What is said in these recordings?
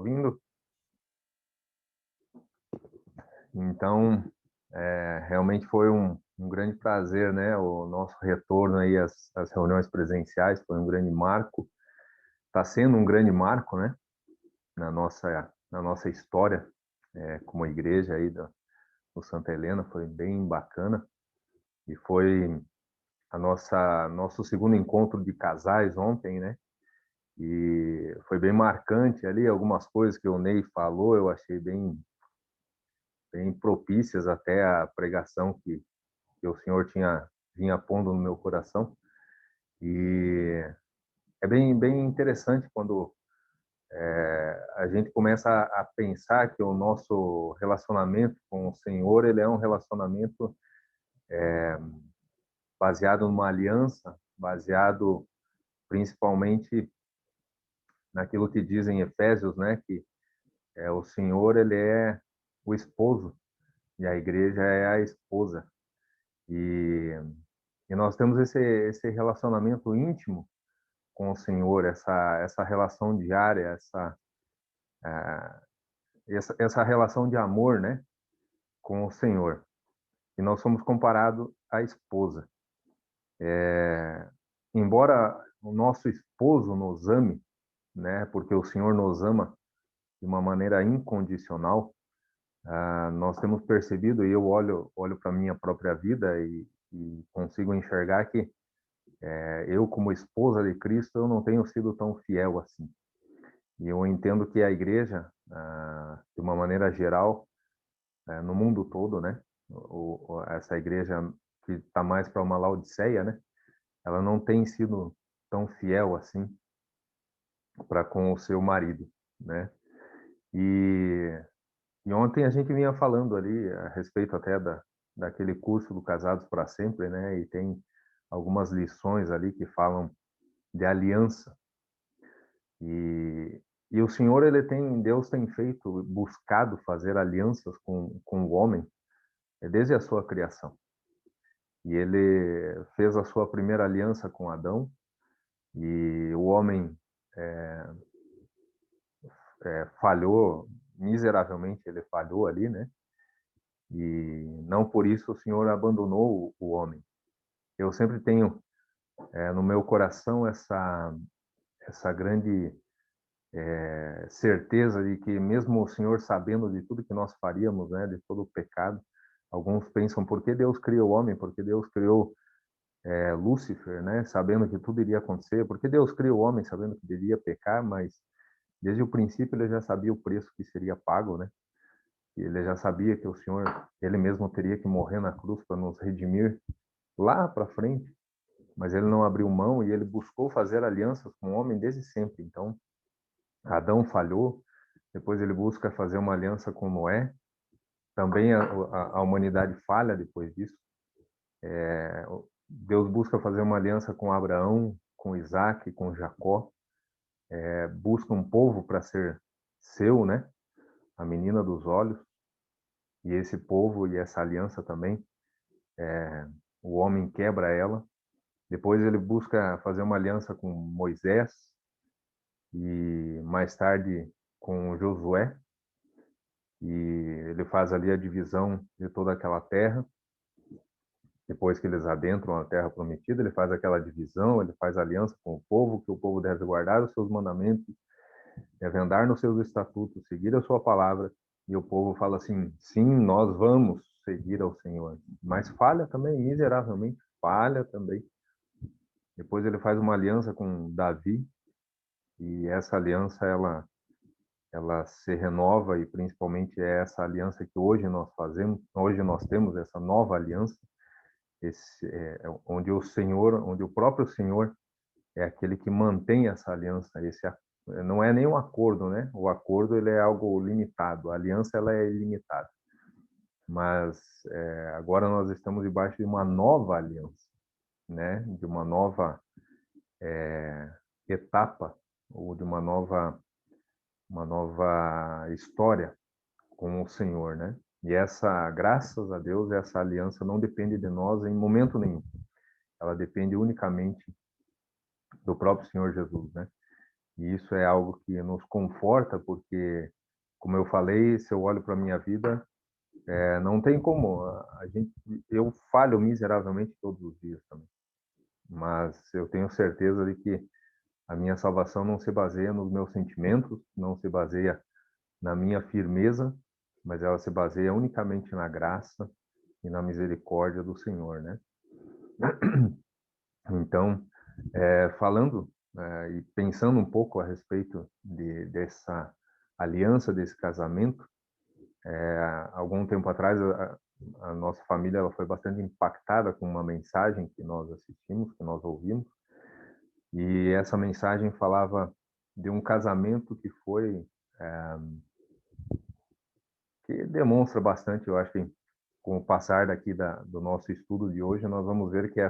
ouvindo? Então, realmente foi um grande prazer, né? O nosso retorno aí às reuniões presenciais foi um grande marco. Está sendo um grande marco, né? Na nossa história, como igreja aí do Santa Helena, foi bem bacana. E foi nosso segundo encontro de casais ontem, né? E foi bem marcante ali, algumas coisas que o Ney falou, eu achei bem propícias até à pregação que o Senhor vinha pondo no meu coração. E é bem interessante quando a gente começa a pensar que o nosso relacionamento com o Senhor, ele é um relacionamento baseado numa aliança, baseado principalmente naquilo que diz em Efésios, né, que o Senhor, ele é o esposo e a igreja é a esposa. E, e nós temos esse relacionamento íntimo com o Senhor, essa relação diária, essa relação de amor, né, com o Senhor. E nós somos comparados à esposa. Embora o nosso esposo nos ame, né, porque o Senhor nos ama de uma maneira incondicional, nós temos percebido, e eu olho para a minha própria vida e consigo enxergar que eu, como esposa de Cristo, eu não tenho sido tão fiel assim. E eu entendo que a igreja, de uma maneira geral, no mundo todo, né, essa igreja que está mais para uma Laodiceia, né, ela não tem sido tão fiel assim para com o seu marido, né? E, e ontem a gente vinha falando ali a respeito até daquele curso do Casados para Sempre, né? E tem algumas lições ali que falam de aliança. E o Senhor, Deus tem buscado fazer alianças com o homem desde a sua criação. E ele fez a sua primeira aliança com Adão, e o homem falhou miseravelmente, ele falhou ali, né? E não por isso o Senhor abandonou o homem. Eu sempre tenho no meu coração essa grande certeza de que mesmo o Senhor sabendo de tudo que nós faríamos, né, de todo o pecado, alguns pensam, por que Deus criou o homem? Por que Deus criou Lúcifer, né, sabendo que tudo iria acontecer? Por que Deus criou o homem sabendo que deveria pecar? Mas desde o princípio ele já sabia o preço que seria pago, né? E ele já sabia que o Senhor, ele mesmo teria que morrer na cruz para nos redimir lá para frente, mas ele não abriu mão e ele buscou fazer alianças com o homem desde sempre. Então, Adão falhou, depois ele busca fazer uma aliança com Noé, também a humanidade falha depois disso. Deus busca fazer uma aliança com Abraão, com Isaac, com Jacó, busca um povo para ser seu, né? A menina dos olhos. E esse povo e essa aliança também, o homem quebra ela. Depois ele busca fazer uma aliança com Moisés e mais tarde com Josué. E ele faz ali a divisão de toda aquela terra. Depois que eles adentram a terra prometida, ele faz aquela divisão, ele faz aliança com o povo, que o povo deve guardar os seus mandamentos, deve andar nos seus estatutos, seguir a sua palavra. E o povo fala assim: sim, nós vamos seguir ao Senhor. Mas falha também, miseravelmente, falha também. Depois ele faz uma aliança com Davi, e essa aliança ela se renova, e principalmente é essa aliança que hoje nós fazemos, hoje nós temos essa nova aliança, onde onde o próprio Senhor é aquele que mantém essa aliança. Não é nenhum acordo, né? O acordo ele é algo limitado, a aliança ela é ilimitada. Mas agora nós estamos debaixo de uma nova aliança, né? De uma nova etapa, ou de uma nova história com o Senhor, né? E graças a Deus, essa aliança não depende de nós em momento nenhum. Ela depende unicamente do próprio Senhor Jesus, né? E isso é algo que nos conforta, porque, como eu falei, se eu olho para a minha vida, não tem como. Eu falho miseravelmente todos os dias também. Mas eu tenho certeza de que a minha salvação não se baseia nos meus sentimentos, não se baseia na minha firmeza, mas ela se baseia unicamente na graça e na misericórdia do Senhor, né? Então, falando e pensando um pouco a respeito dessa aliança, desse casamento, algum tempo atrás a nossa família ela foi bastante impactada com uma mensagem que nós assistimos, que nós ouvimos, e essa mensagem falava de um casamento que foi que demonstra bastante, eu acho que com o passar daqui do nosso estudo de hoje, nós vamos ver que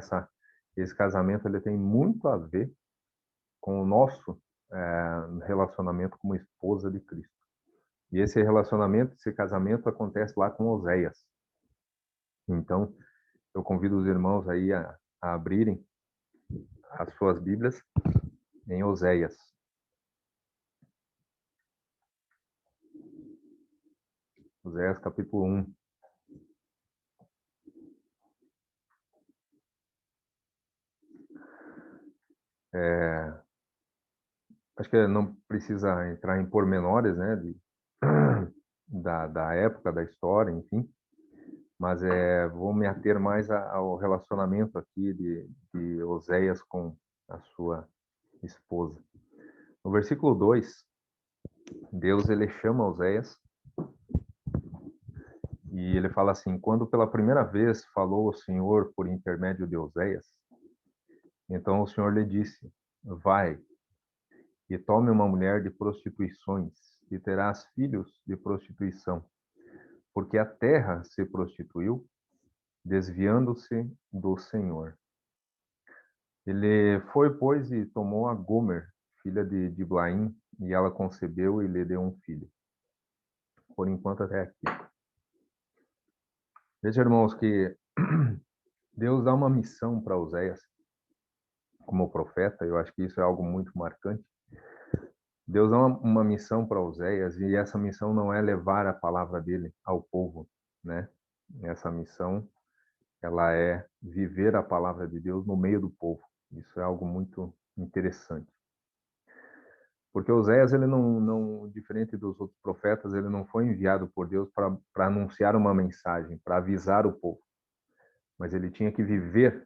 esse casamento ele tem muito a ver com o nosso relacionamento como esposa de Cristo. E esse relacionamento, esse casamento acontece lá com Oséias. Então, eu convido os irmãos aí a abrirem as suas Bíblias em Oséias. Oséias capítulo 1. Acho que não precisa entrar em pormenores, né, da época, da história, enfim, mas vou me ater mais ao relacionamento aqui de Oséias com a sua esposa. No versículo 2, Deus ele chama Oséias e ele fala assim: quando pela primeira vez falou o Senhor por intermédio de Oséias, então o Senhor lhe disse: vai e tome uma mulher de prostituições e terás filhos de prostituição, porque a terra se prostituiu, desviando-se do Senhor. Ele foi, pois, e tomou a Gomer, filha de Diblaim, e ela concebeu e lhe deu um filho. Por enquanto, até aqui. Veja, irmãos, que Deus dá uma missão para Oséias, como profeta, eu acho que isso é algo muito marcante. Deus dá uma missão para Oséias, e essa missão não é levar a palavra dele ao povo, né? Essa missão, ela é viver a palavra de Deus no meio do povo. Isso é algo muito interessante. Porque Oséias, ele não, diferente dos outros profetas, ele não foi enviado por Deus para anunciar uma mensagem, para avisar o povo, mas ele tinha que viver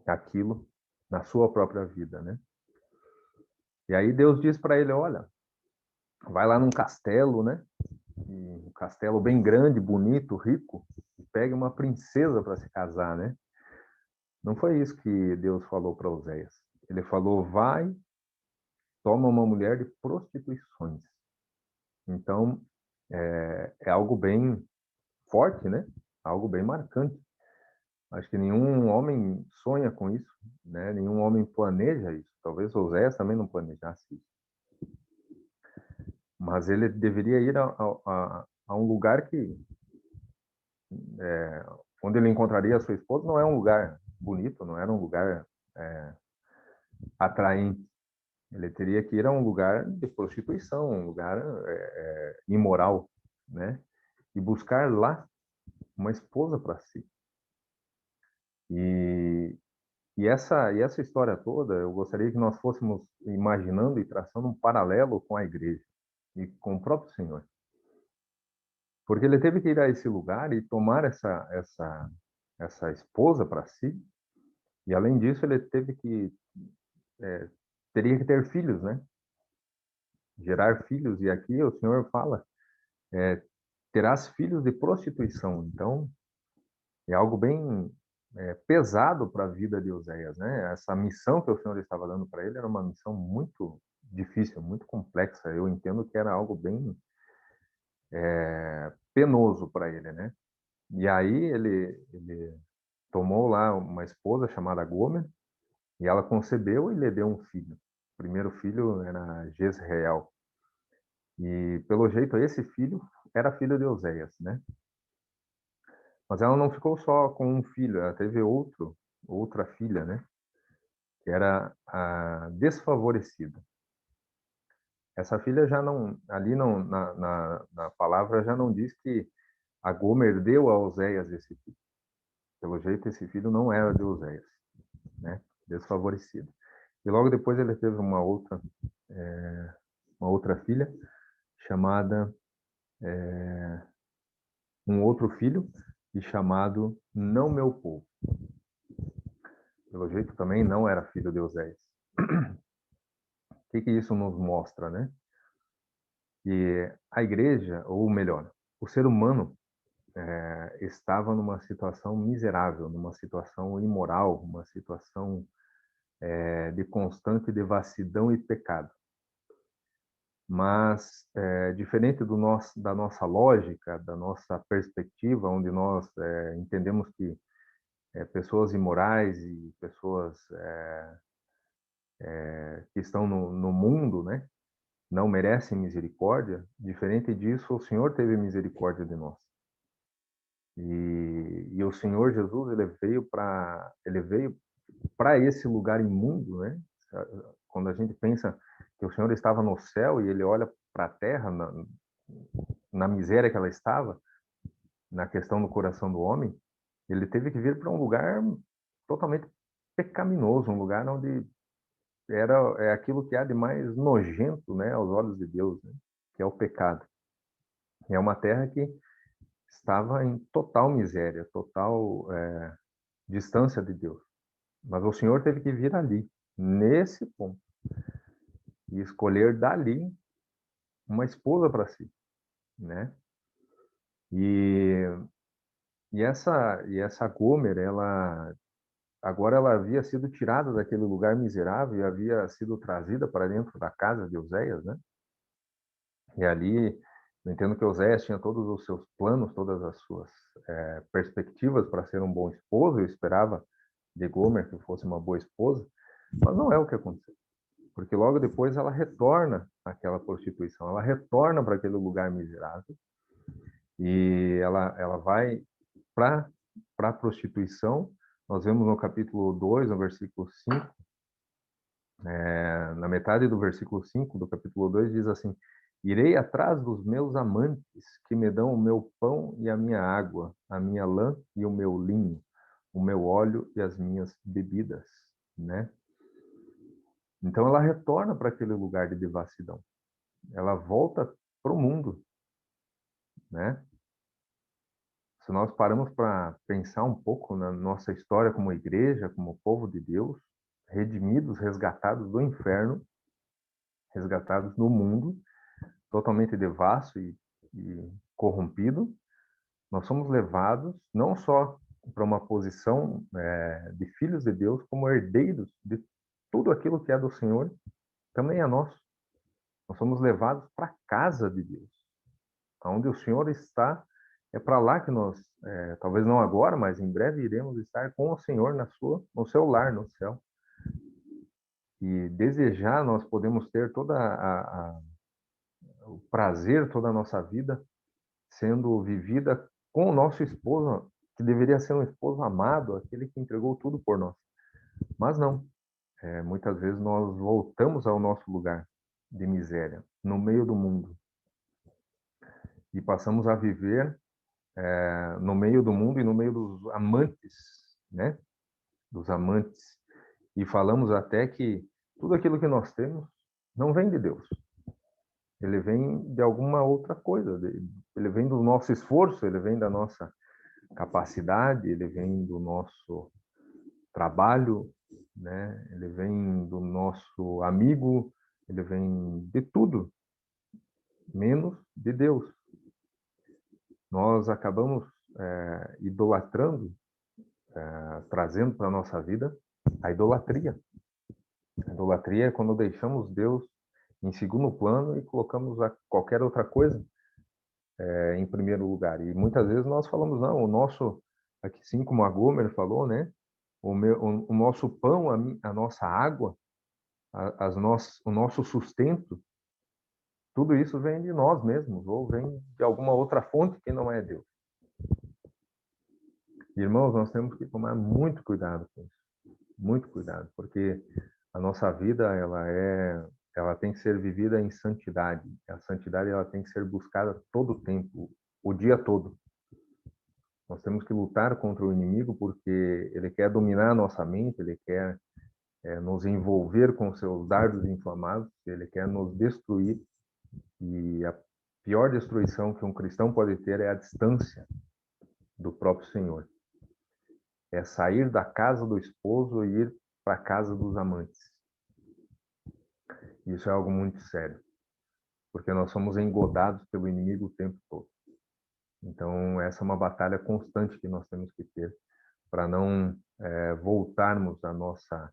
aquilo na sua própria vida, né? E aí Deus diz para ele, olha, vai lá num castelo, né? Um castelo bem grande, bonito, rico, e pegue uma princesa para se casar, né? Não foi isso que Deus falou para Oséias. Ele falou, vai, toma uma mulher de prostituições. Então, é algo bem forte, né? Algo bem marcante. Acho que nenhum homem sonha com isso, né? Nenhum homem planeja isso. Talvez Oséias também não planejasse isso. Mas ele deveria ir a um lugar que, onde ele encontraria a sua esposa, não é um lugar bonito, não era um lugar atraente. Ele teria que ir a um lugar de prostituição, um lugar imoral, né? E buscar lá uma esposa para si. E, e essa história toda, eu gostaria que nós fôssemos imaginando e traçando um paralelo com a igreja e com o próprio Senhor. Porque ele teve que ir a esse lugar e tomar essa esposa para si, e além disso ele teria que ter filhos, né? Gerar filhos, e aqui o Senhor fala, terás filhos de prostituição. Então, é algo bem pesado para a vida de Oséias, né? Essa missão que o Senhor estava dando para ele era uma missão muito difícil, muito complexa. Eu entendo que era algo bem penoso para ele, né? E aí ele tomou lá uma esposa chamada Gomer e ela concebeu e lhe deu um filho. O primeiro filho era Jezreel. E pelo jeito esse filho era filho de Oséias, né? Mas ela não ficou só com um filho, ela teve outra filha, né? Que era a desfavorecida. Essa filha já não, ali não, na palavra já não diz que a Gomer deu a Oséias esse filho. Pelo jeito, esse filho não era de Oséias, né? Desfavorecido. E logo depois ele teve uma outra filha chamada, um outro filho e chamado Não Meu Povo. Pelo jeito também não era filho de Oséias. O que isso nos mostra, né? Que a igreja, ou melhor, o ser humano estava numa situação miserável, numa situação imoral, uma situação de constante devassidão e pecado. Mas, diferente da nossa lógica, da nossa perspectiva, onde nós entendemos que pessoas imorais e pessoas que estão no mundo, né, não merecem misericórdia, diferente disso, o Senhor teve misericórdia de nós. E o Senhor Jesus, ele veio para esse lugar imundo, né? Quando a gente pensa que o Senhor estava no céu e ele olha para a terra na miséria que ela estava, na questão do coração do homem, ele teve que vir para um lugar totalmente pecaminoso, um lugar onde é aquilo que há de mais nojento, né, aos olhos de Deus, né, que é o pecado. É uma terra que estava em total miséria, total distância de Deus. Mas o Senhor teve que vir ali, nesse ponto, e escolher dali uma esposa para si, né? E, e essa Gomer, agora ela havia sido tirada daquele lugar miserável e havia sido trazida para dentro da casa de Oséias, né? E ali, eu entendo que Oséias tinha todos os seus planos, todas as suas perspectivas para ser um bom esposo. Eu esperava de Gomer que fosse uma boa esposa, mas não é o que aconteceu. Porque logo depois ela retorna àquela prostituição, ela retorna para aquele lugar miserável e ela vai para a prostituição. Nós vemos no capítulo 2, no versículo 5, na metade do versículo 5 do capítulo 2, diz assim: Irei atrás dos meus amantes, que me dão o meu pão e a minha água, a minha lã e o meu linho, o meu óleo e as minhas bebidas, né? Então ela retorna para aquele lugar de devassidão. Ela volta para o mundo, né? Se nós paramos para pensar um pouco na nossa história como igreja, como povo de Deus, redimidos, resgatados do inferno, resgatados do mundo, totalmente devasso e corrompido, nós somos levados não só para uma posição de filhos de Deus, como herdeiros de tudo aquilo que é do Senhor, também é nosso. Nós somos levados para a casa de Deus. Onde o Senhor está, é para lá que nós, talvez não agora, mas em breve iremos estar com o Senhor no seu lar, no céu. E desejar, nós podemos ter o prazer, toda a nossa vida sendo vivida com o nosso esposo, que deveria ser um esposo amado, aquele que entregou tudo por nós. Mas não. Muitas vezes nós voltamos ao nosso lugar de miséria, no meio do mundo, e passamos a viver no meio do mundo e no meio dos amantes, né? Dos amantes. E falamos até que tudo aquilo que nós temos não vem de Deus. Ele vem de alguma outra coisa. Ele vem do nosso esforço, ele vem da nossa capacidade, ele vem do nosso trabalho, né? Ele vem do nosso amigo, ele vem de tudo, menos de Deus. Nós acabamos idolatrando, trazendo para a nossa vida a idolatria. A idolatria é quando deixamos Deus em segundo plano e colocamos qualquer outra coisa em primeiro lugar. E muitas vezes nós falamos, não, o nosso, aqui sim como a Gomer falou, né? O nosso pão, a nossa água, o nosso sustento, tudo isso vem de nós mesmos, ou vem de alguma outra fonte que não é Deus. Irmãos, nós temos que tomar muito cuidado com isso, muito cuidado, porque a nossa vida ela é ela tem que ser vivida em santidade. A santidade ela tem que ser buscada todo o tempo, o dia todo. Nós temos que lutar contra o inimigo porque ele quer dominar a nossa mente, ele quer nos envolver com seus dardos inflamados, ele quer nos destruir. E a pior destruição que um cristão pode ter é a distância do próprio Senhor. É sair da casa do esposo e ir para a casa dos amantes. Isso é algo muito sério, porque nós somos engodados pelo inimigo o tempo todo. Então, essa é uma batalha constante que nós temos que ter para não voltarmos à nossa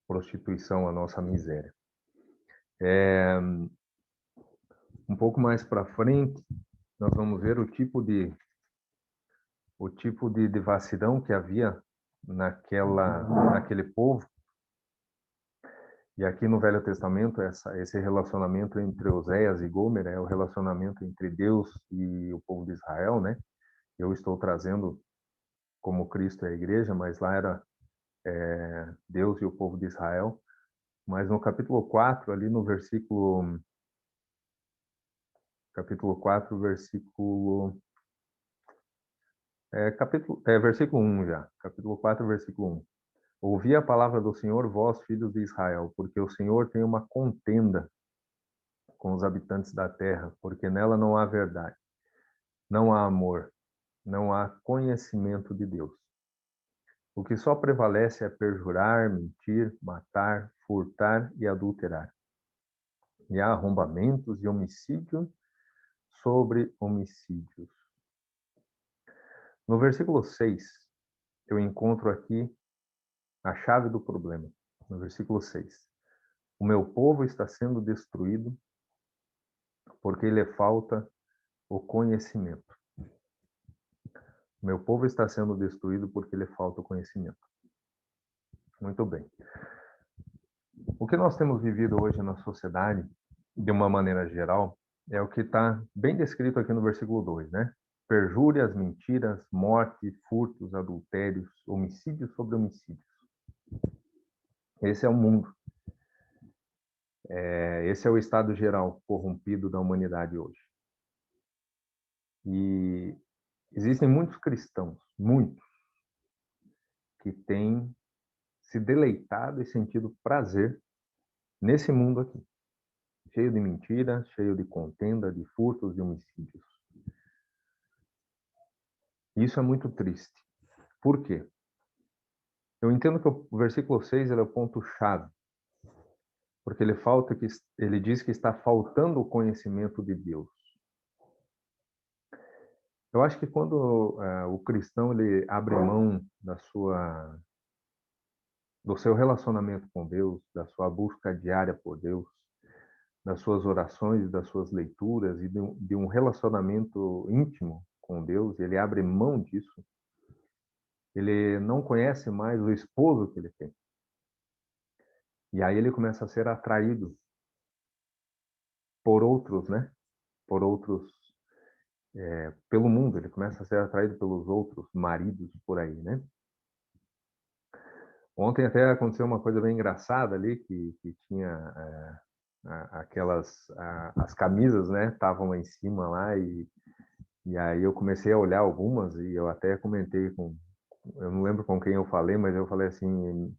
prostituição, à nossa miséria. Um pouco mais para frente, nós vamos ver o tipo de devassidão que havia naquele povo. E aqui no Velho Testamento, esse relacionamento entre Oséias e Gomer é o relacionamento entre Deus e o povo de Israel, né? Eu estou trazendo como Cristo é a igreja, mas lá era Deus e o povo de Israel. Mas no capítulo 4, ali no versículo 4, versículo 1 já. Capítulo 4, versículo 1. Ouvi a palavra do Senhor, vós, filhos de Israel, porque o Senhor tem uma contenda com os habitantes da terra, porque nela não há verdade, não há amor, não há conhecimento de Deus. O que só prevalece é perjurar, mentir, matar, furtar e adulterar. E há arrombamentos e homicídio sobre homicídios. No versículo 6, eu encontro aqui a chave do problema. No versículo 6. O meu povo está sendo destruído porque lhe falta o conhecimento. O meu povo está sendo destruído porque lhe falta o conhecimento. Muito bem. O que nós temos vivido hoje na sociedade, de uma maneira geral, é o que está bem descrito aqui no versículo 2, né? Perjúrias, mentiras, morte, furtos, adultérios, homicídios sobre homicídios. Esse é o mundo. Esse é o estado geral corrompido da humanidade hoje. E existem muitos cristãos, muitos, que têm se deleitado e sentido prazer nesse mundo aqui, cheio de mentiras, cheio de contenda, de furtos e homicídios. Isso é muito triste. Por quê? Eu entendo que o versículo 6 é o ponto-chave, porque ele diz que está faltando o conhecimento de Deus. Eu acho que quando o cristão ele abre mão do seu relacionamento com Deus, da sua busca diária por Deus, das suas orações, das suas leituras e de um relacionamento íntimo com Deus, ele abre mão disso, ele não conhece mais o esposo que ele tem. E aí ele começa a ser atraído por outros, né? Por outros, pelo mundo, ele começa a ser atraído pelos outros maridos por aí, né? Ontem até aconteceu uma coisa bem engraçada ali, que tinha as camisas, né? Estavam lá em cima lá e aí eu comecei a olhar algumas e eu até comentei eu não lembro com quem eu falei, mas eu falei assim,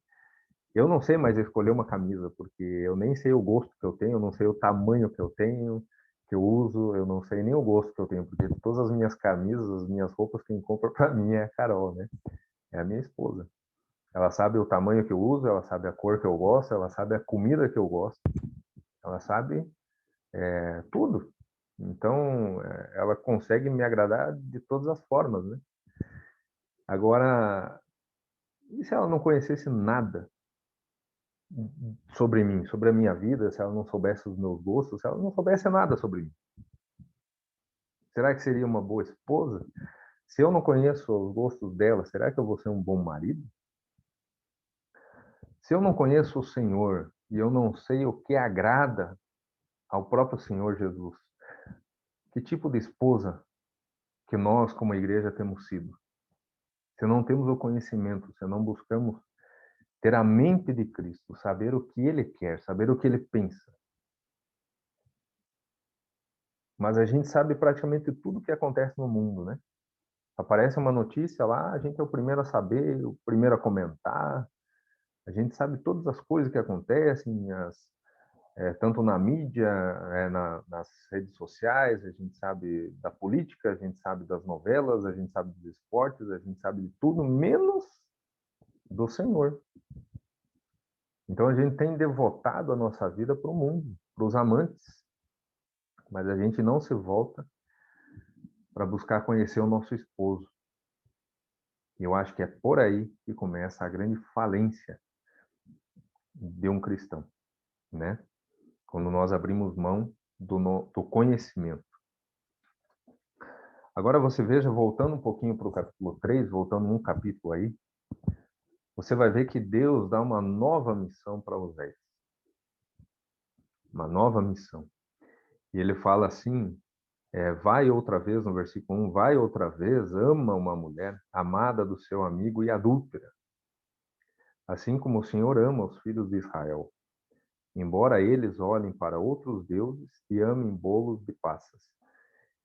eu não sei mais escolher uma camisa, porque eu nem sei o gosto que eu tenho, eu não sei o tamanho que eu tenho, que eu uso, eu não sei nem o gosto que eu tenho, porque todas as minhas camisas, as minhas roupas, quem compra para mim é a Carol, né? É a minha esposa. Ela sabe o tamanho que eu uso, ela sabe a cor que eu gosto, ela sabe a comida que eu gosto, ela sabe tudo. Então, ela consegue me agradar de todas as formas, né? Agora, e se ela não conhecesse nada sobre mim, sobre a minha vida, se ela não soubesse os meus gostos, se ela não soubesse nada sobre mim? Será que seria uma boa esposa? Se eu não conheço os gostos dela, será que eu vou ser um bom marido? Se eu não conheço o Senhor e eu não sei o que agrada ao próprio Senhor Jesus, que tipo de esposa que nós, como igreja, temos sido? Se não temos o conhecimento, se não buscamos ter a mente de Cristo, saber o que Ele quer, saber o que Ele pensa, mas a gente sabe praticamente tudo o que acontece no mundo, né? Aparece uma notícia lá, a gente é o primeiro a saber, o primeiro a comentar, a gente sabe todas as coisas que acontecem, tanto na mídia, nas redes sociais, a gente sabe da política, a gente sabe das novelas, a gente sabe dos esportes, a gente sabe de tudo, menos do Senhor. Então a gente tem devotado a nossa vida para o mundo, para os amantes, mas a gente não se volta para buscar conhecer o nosso esposo. E eu acho que é por aí que começa a grande falência de um cristão, né? Quando nós abrimos mão do conhecimento. Agora você veja, voltando um pouquinho para o capítulo 3, voltando um capítulo aí, você vai ver que Deus dá uma nova missão para Oséias. Uma nova missão. E ele fala assim, vai outra vez, no versículo 1, vai outra vez, ama uma mulher, amada do seu amigo e adúltera, assim como o Senhor ama os filhos de Israel, embora eles olhem para outros deuses e amem bolos de passas.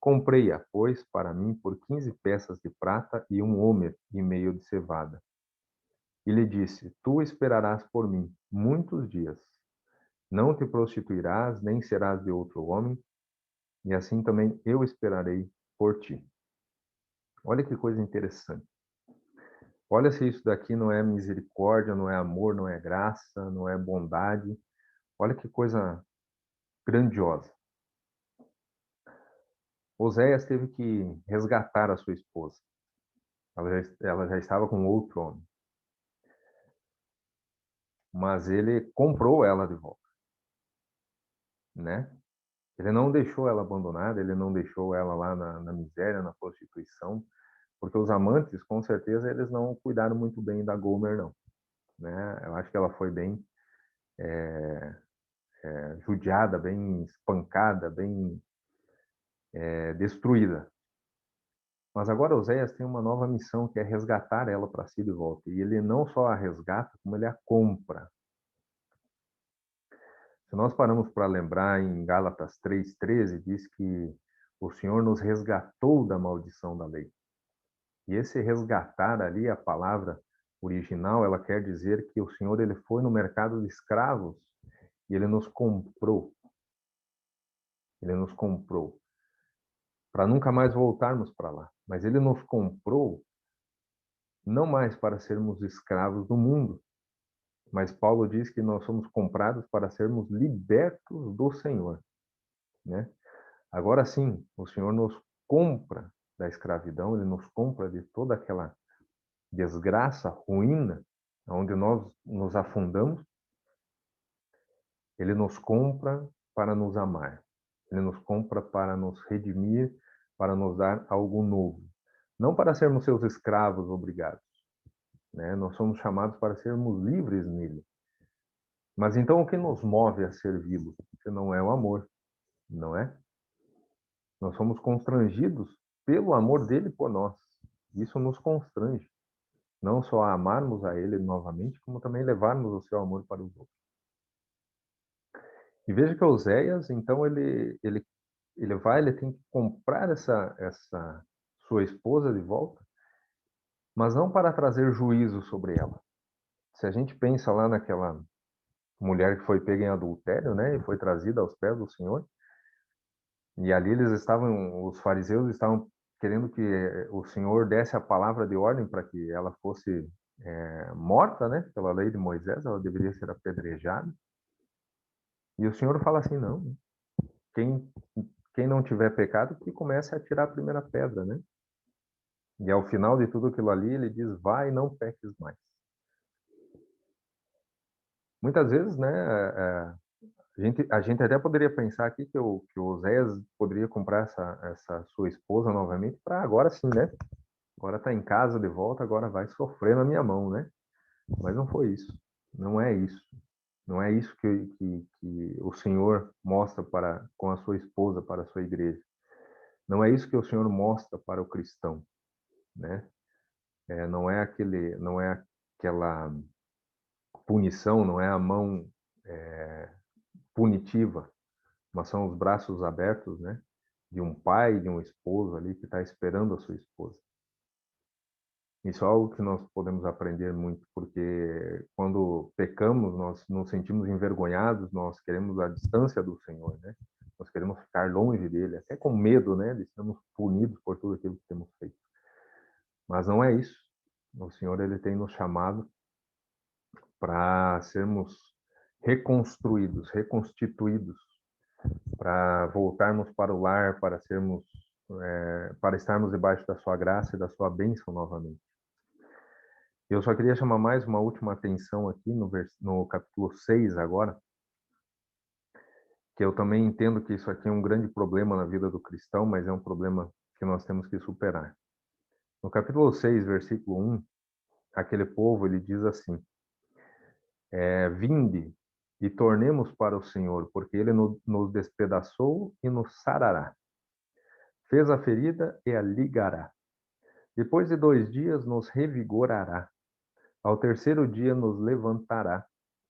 Comprei-a, pois, para mim por 15 peças de prata e um homer e meio de cevada. E lhe disse, tu esperarás por mim muitos dias. Não te prostituirás, nem serás de outro homem, e assim também eu esperarei por ti. Olha que coisa interessante. Olha se isso daqui não é misericórdia, não é amor, não é graça, não é bondade. Olha que coisa grandiosa. Oséias teve que resgatar a sua esposa. Ela já estava com outro homem. Mas ele comprou ela de volta, né? Ele não deixou ela abandonada, ele não deixou ela lá na miséria, na prostituição, porque os amantes, com certeza, eles não cuidaram muito bem da Gomer, não, né? Eu acho que ela foi bem judiada, bem espancada, bem destruída. Mas agora Oséias tem uma nova missão, que é resgatar ela para si de volta. E ele não só a resgata, como ele a compra. Se nós paramos para lembrar, em Gálatas 3,13, diz que o Senhor nos resgatou da maldição da lei. E esse resgatar ali, a palavra original, ela quer dizer que o Senhor ele foi no mercado de escravos e ele nos comprou. Ele nos comprou para nunca mais voltarmos para lá. Mas ele nos comprou não mais para sermos escravos do mundo, mas Paulo diz que nós somos comprados para sermos libertos do Senhor, né? Agora sim, o Senhor nos compra da escravidão, ele nos compra de toda aquela desgraça, ruína, onde nós nos afundamos. Ele nos compra para nos amar. Ele nos compra para nos redimir, para nos dar algo novo. Não para sermos seus escravos obrigados, né? Nós somos chamados para sermos livres nele. Mas então o que nos move a servi-lo? Se não é o amor, não é? Nós somos constrangidos pelo amor dele por nós. Isso nos constrange. Não só a amarmos a ele novamente, como também levarmos o seu amor para os outros. E veja que Oséias, então, ele tem que comprar essa sua esposa de volta, mas não para trazer juízo sobre ela. Se a gente pensa lá naquela mulher que foi pega em adultério, né, e foi trazida aos pés do Senhor, e ali os fariseus estavam querendo que o Senhor desse a palavra de ordem para que ela fosse morta, né, pela lei de Moisés, ela deveria ser apedrejada. E o Senhor fala assim, não, quem quem não tiver pecado, que comece a tirar a primeira pedra, né? E ao final de tudo aquilo ali, ele diz, vai e não peques mais. Muitas vezes, né, a gente até poderia pensar aqui que o Oséias poderia comprar essa sua esposa novamente para agora sim, né? Agora está em casa de volta, agora vai sofrer na minha mão, né? Mas não foi isso. Não é isso. Não é isso que o Senhor mostra com a sua esposa para a sua igreja. Não é isso que o Senhor mostra para o cristão, né? Não é aquela punição, não é a mão punitiva, mas são os braços abertos, né? de um pai, de um esposo ali que está esperando a sua esposa. Isso é algo que nós podemos aprender muito, porque quando pecamos, nós nos sentimos envergonhados, nós queremos a distância do Senhor, né? Nós queremos ficar longe dele, até com medo, né, de sermos punidos por tudo aquilo que temos feito. Mas não é isso. O Senhor, ele tem nos chamado para sermos reconstruídos, reconstituídos, para voltarmos para o lar, para sermos, para estarmos debaixo da sua graça e da sua bênção novamente. Eu só queria chamar mais uma última atenção aqui no capítulo 6 agora, que eu também entendo que isso aqui é um grande problema na vida do cristão, mas é um problema que nós temos que superar. No capítulo 6, versículo 1, aquele povo, ele diz assim, vinde e tornemos para o Senhor, porque ele nos despedaçou e nos sarará. Fez a ferida e a ligará. Depois de 2 dias nos revigorará. Ao terceiro dia nos levantará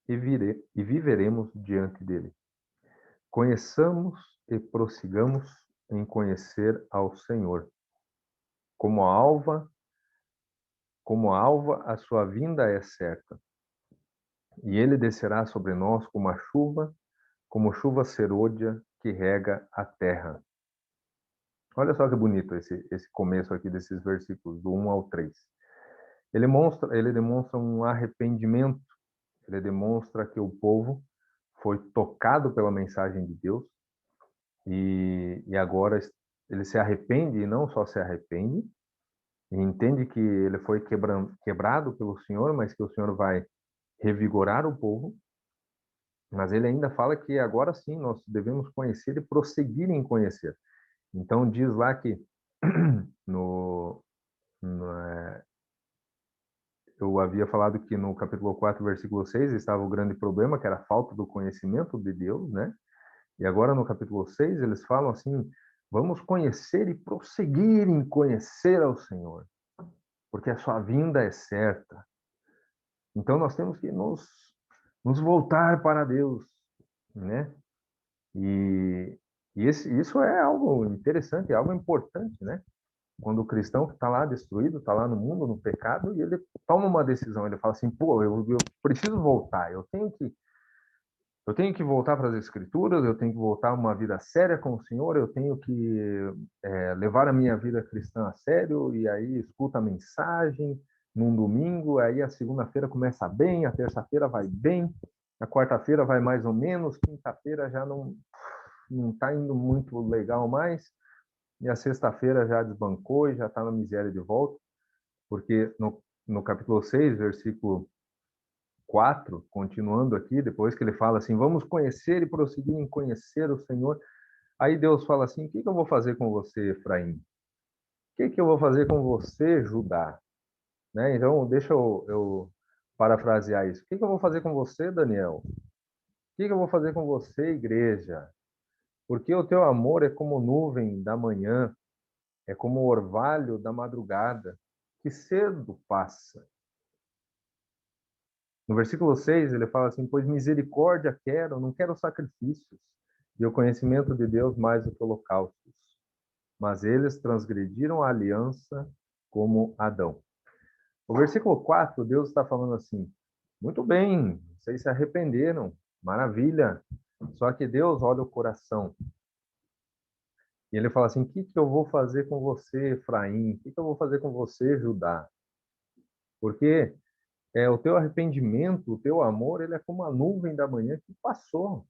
e viveremos diante dele. Conheçamos e prossigamos em conhecer ao Senhor. Como a alva, a sua vinda é certa. E ele descerá sobre nós como chuva serôdia que rega a terra. Olha só que bonito esse começo aqui desses versículos, do 1 ao 3. Ele demonstra um arrependimento, ele demonstra que o povo foi tocado pela mensagem de Deus e agora ele se arrepende e não só se arrepende, e entende que ele foi quebrado pelo Senhor, mas que o Senhor vai revigorar o povo. Mas ele ainda fala que agora sim nós devemos conhecer e prosseguir em conhecer. Então diz lá que no, no, eu havia falado que no capítulo 4, versículo 6, estava o grande problema, que era a falta do conhecimento de Deus, né? E agora no capítulo 6, eles falam assim, vamos conhecer e prosseguir em conhecer ao Senhor, porque a sua vinda é certa. Então nós temos que nos voltar para Deus, né? E, isso é algo interessante, é algo importante, né? Quando o cristão que está lá destruído, está lá no mundo, no pecado, e ele toma uma decisão, ele fala assim, pô, eu preciso voltar, eu tenho que voltar para as Escrituras, eu tenho que voltar a uma vida séria com o Senhor, eu tenho que levar a minha vida cristã a sério, e aí escuta a mensagem num domingo, aí a segunda-feira começa bem, a terça-feira vai bem, a quarta-feira vai mais ou menos, quinta-feira já não está indo muito legal mais, e a sexta-feira já desbancou e já está na miséria de volta, porque no capítulo 6, versículo 4, continuando aqui, depois que ele fala assim, vamos conhecer e prosseguir em conhecer o Senhor, aí Deus fala assim, o que eu vou fazer com você, Efraim? O que eu vou fazer com você, Judá? Né? Então, deixa eu parafrasear isso. O que eu vou fazer com você, Daniel? O que eu vou fazer com você, igreja? Porque o teu amor é como nuvem da manhã, é como o orvalho da madrugada, que cedo passa. No versículo 6, ele fala assim, pois misericórdia quero, não quero sacrifícios, e o conhecimento de Deus mais do que holocaustos. Mas eles transgrediram a aliança como Adão. O versículo 4, Deus está falando assim, muito bem, vocês se arrependeram, maravilha, só que Deus olha o coração. E ele fala assim, o que eu vou fazer com você, Efraim? O que eu vou fazer com você, Judá? Porque o teu arrependimento, o teu amor, ele é como a nuvem da manhã que passou.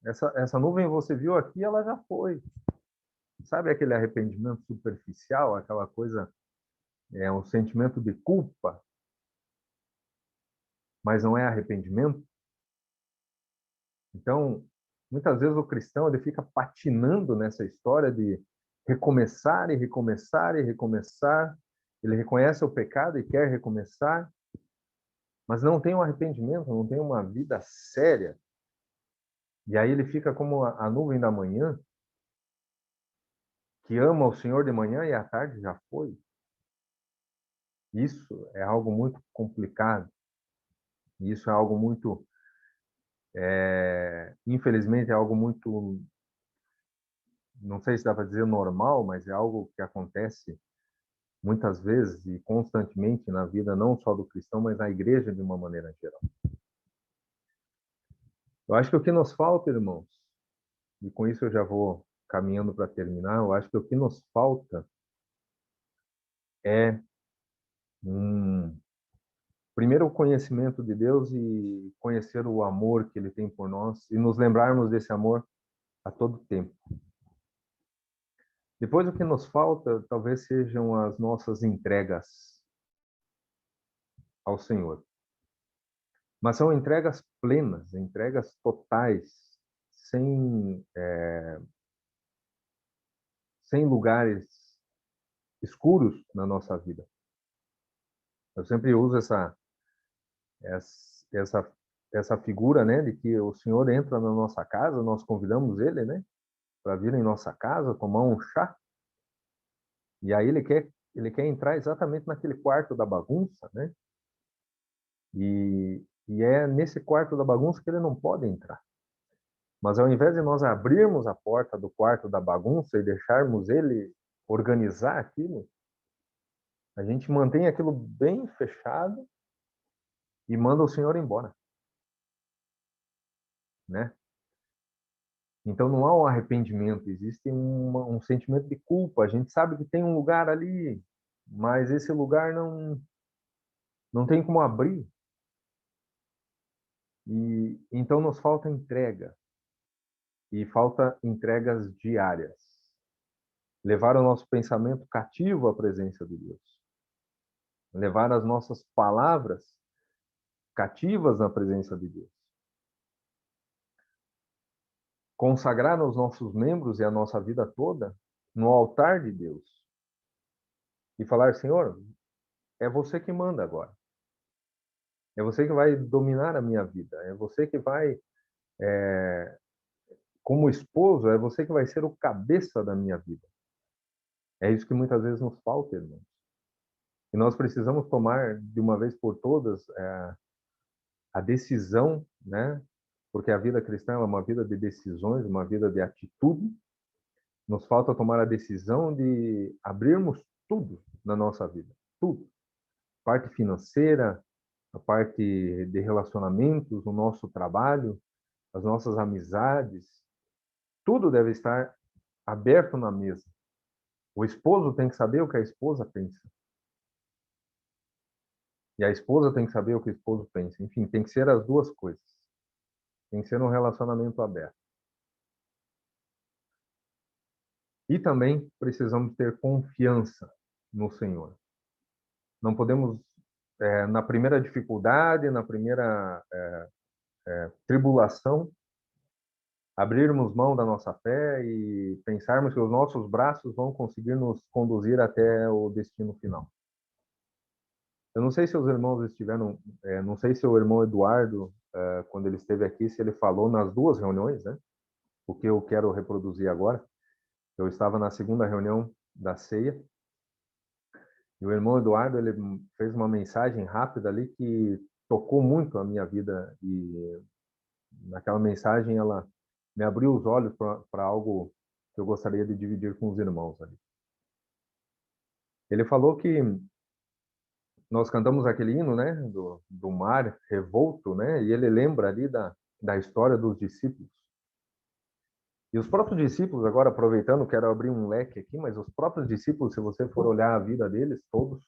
Essa nuvem você viu aqui, ela já foi. Sabe aquele arrependimento superficial, aquela coisa, um sentimento de culpa, mas não é arrependimento? Então, muitas vezes o cristão ele fica patinando nessa história de recomeçar e recomeçar e recomeçar. Ele reconhece o pecado e quer recomeçar, mas não tem um arrependimento, não tem uma vida séria. E aí ele fica como a nuvem da manhã, que ama o Senhor de manhã e à tarde já foi. Isso é algo muito complicado. Isso é algo muito, infelizmente, é algo muito não sei se dá para dizer normal, mas é algo que acontece muitas vezes e constantemente na vida, não só do cristão, mas na igreja de uma maneira geral. Eu acho que o que nos falta, irmãos, e com isso eu já vou caminhando para terminar, eu acho que o que nos falta é primeiro o conhecimento de Deus e conhecer o amor que Ele tem por nós e nos lembrarmos desse amor a todo tempo. Depois o que nos falta talvez sejam as nossas entregas ao Senhor. Mas são entregas plenas, entregas totais, sem, sem lugares escuros na nossa vida. Eu sempre uso essa, essa figura, né, de que o Senhor entra na nossa casa, nós convidamos Ele, né, para vir em nossa casa, tomar um chá, e aí ele quer entrar exatamente naquele quarto da bagunça, né, e é nesse quarto da bagunça que ele não pode entrar. Mas ao invés de nós abrirmos a porta do quarto da bagunça e deixarmos ele organizar aquilo, a gente mantém aquilo bem fechado e manda o Senhor embora, né? Então não há um arrependimento, existe um sentimento de culpa. A gente sabe que tem um lugar ali, mas esse lugar não tem como abrir. E então nos falta entrega e falta entregas diárias. Levar o nosso pensamento cativo à presença de Deus. Levar as nossas palavras cativas na presença de Deus. Consagrar os nossos membros e a nossa vida toda no altar de Deus. E falar, Senhor, é você que manda agora. É você que vai dominar a minha vida. É você que vai, como esposo, é você que vai ser o cabeça da minha vida. É isso que muitas vezes nos falta, irmãos. E nós precisamos tomar, de uma vez por todas, a decisão, né? Porque a vida cristã é uma vida de decisões, uma vida de atitude. Nos falta tomar a decisão de abrirmos tudo na nossa vida. Tudo. A parte financeira, a parte de relacionamentos, o nosso trabalho, as nossas amizades. Tudo deve estar aberto na mesa. O esposo tem que saber o que a esposa pensa. E a esposa tem que saber o que o esposo pensa. Enfim, tem que ser as duas coisas. Tem que ser um relacionamento aberto. E também precisamos ter confiança no Senhor. Não podemos, na primeira dificuldade, na primeira tribulação, abrirmos mão da nossa fé e pensarmos que os nossos braços vão conseguir nos conduzir até o destino final. Eu não sei se os irmãos estiveram, não sei se o irmão Eduardo, quando ele esteve aqui, se ele falou nas duas reuniões, né? O que eu quero reproduzir agora. Eu estava na segunda reunião da ceia e o irmão Eduardo ele fez uma mensagem rápida ali que tocou muito a minha vida e naquela mensagem ela me abriu os olhos para algo que eu gostaria de dividir com os irmãos ali. Ele falou que nós cantamos aquele hino, né, do mar revolto, né, e ele lembra ali da história dos discípulos. E os próprios discípulos, agora aproveitando, quero abrir um leque aqui, mas os próprios discípulos, se você for olhar a vida deles, todos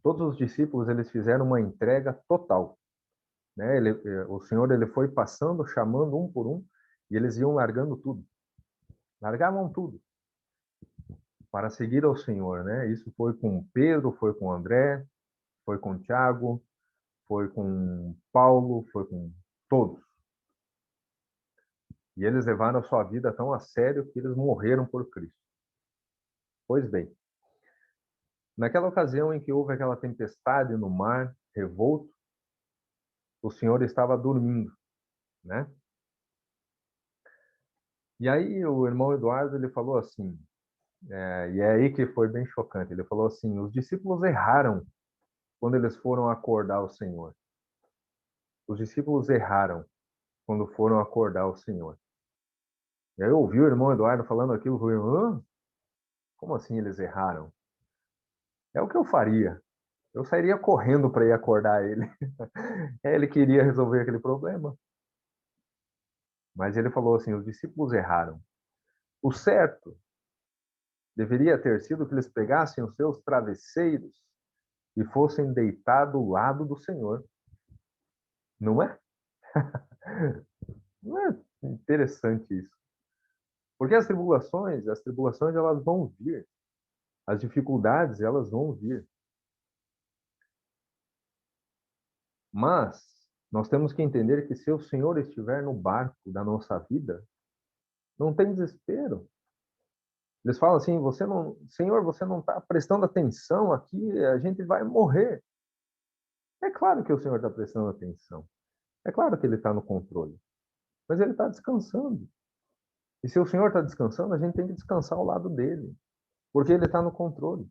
os discípulos, eles fizeram uma entrega total, né? O Senhor ele foi passando, chamando um por um, e eles iam largando tudo. Largavam tudo para seguir ao Senhor, né? Isso foi com Pedro, foi com André, foi com Tiago, foi com Paulo, foi com todos. E eles levaram a sua vida tão a sério que eles morreram por Cristo. Pois bem, naquela ocasião em que houve aquela tempestade no mar revolto, o Senhor estava dormindo, né? E aí o irmão Eduardo ele falou assim, e é aí que foi bem chocante. Ele falou assim: os discípulos erraram quando eles foram acordar o Senhor. Os discípulos erraram quando foram acordar o Senhor. E aí eu ouvi o irmão Eduardo falando aquilo, eu falei, hã? Como assim eles erraram? É o que eu faria. Eu sairia correndo para ir acordar ele. Ele queria resolver aquele problema. Mas ele falou assim: os discípulos erraram. O certo deveria ter sido que eles pegassem os seus travesseiros e fossem deitar do lado do Senhor. Não é? Não é interessante isso? Porque as tribulações elas vão vir. As dificuldades, elas vão vir. Mas nós temos que entender que se o Senhor estiver no barco da nossa vida, não tem desespero. Eles falam assim: você não, Senhor, você não está prestando atenção aqui, a gente vai morrer. É claro que o Senhor está prestando atenção. É claro que Ele está no controle. Mas Ele está descansando. E se o Senhor está descansando, a gente tem que descansar ao lado dele, porque Ele está no controle.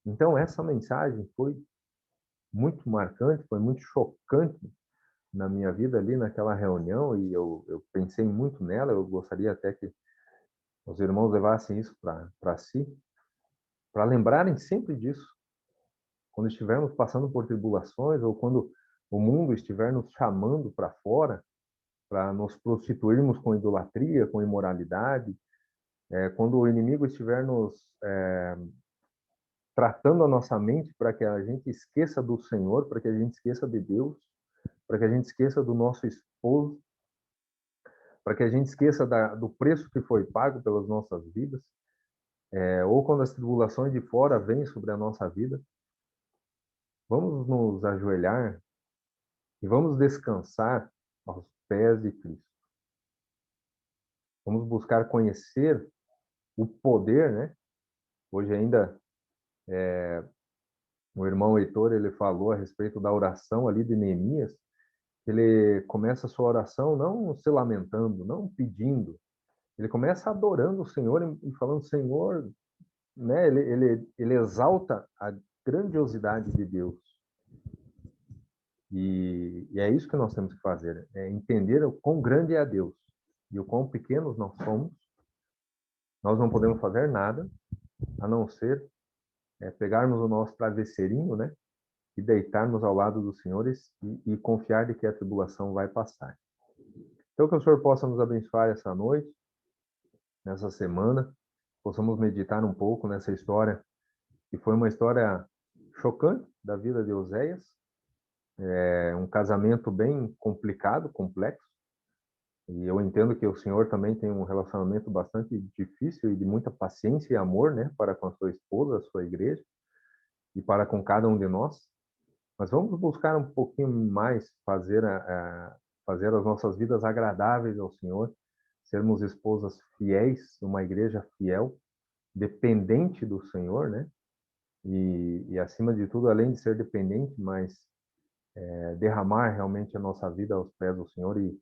Então, essa mensagem foi muito marcante, foi muito chocante na minha vida ali naquela reunião, e eu pensei muito nela. Eu gostaria até que os irmãos levassem isso para si, para lembrarem sempre disso, quando estivermos passando por tribulações ou quando o mundo estiver nos chamando para fora, para nos prostituirmos com idolatria, com imoralidade, quando o inimigo estiver nos tratando a nossa mente para que a gente esqueça do Senhor, para que a gente esqueça de Deus, para que a gente esqueça do nosso esposo, para que a gente esqueça do preço que foi pago pelas nossas vidas, ou quando as tribulações de fora vêm sobre a nossa vida, vamos nos ajoelhar e vamos descansar aos pés de Cristo. Vamos buscar conhecer o poder, né? Hoje ainda o irmão Heitor ele falou a respeito da oração ali de Neemias. Ele começa a sua oração não se lamentando, não pedindo. Ele começa adorando o Senhor e falando: Senhor, né? Ele exalta a grandiosidade de Deus. E é isso que nós temos que fazer, é entender o quão grande é Deus e o quão pequenos nós somos. Nós não podemos fazer nada a não ser pegarmos o nosso travesseirinho, né, e deitarmos ao lado dos senhores e confiar de que a tribulação vai passar. Então, que o Senhor possa nos abençoar essa noite, nessa semana, possamos meditar um pouco nessa história, que foi uma história chocante da vida de Oséias, um casamento bem complicado, complexo, e eu entendo que o senhor também tem um relacionamento bastante difícil e de muita paciência e amor, né, para com a sua esposa, a sua igreja, e para com cada um de nós. Mas vamos buscar um pouquinho mais fazer as nossas vidas agradáveis ao Senhor, sermos esposas fiéis, uma igreja fiel, dependente do Senhor, né? E acima de tudo, além de ser dependente, mas derramar realmente a nossa vida aos pés do Senhor e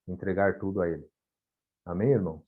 entregar tudo a Ele. Amém, irmãos?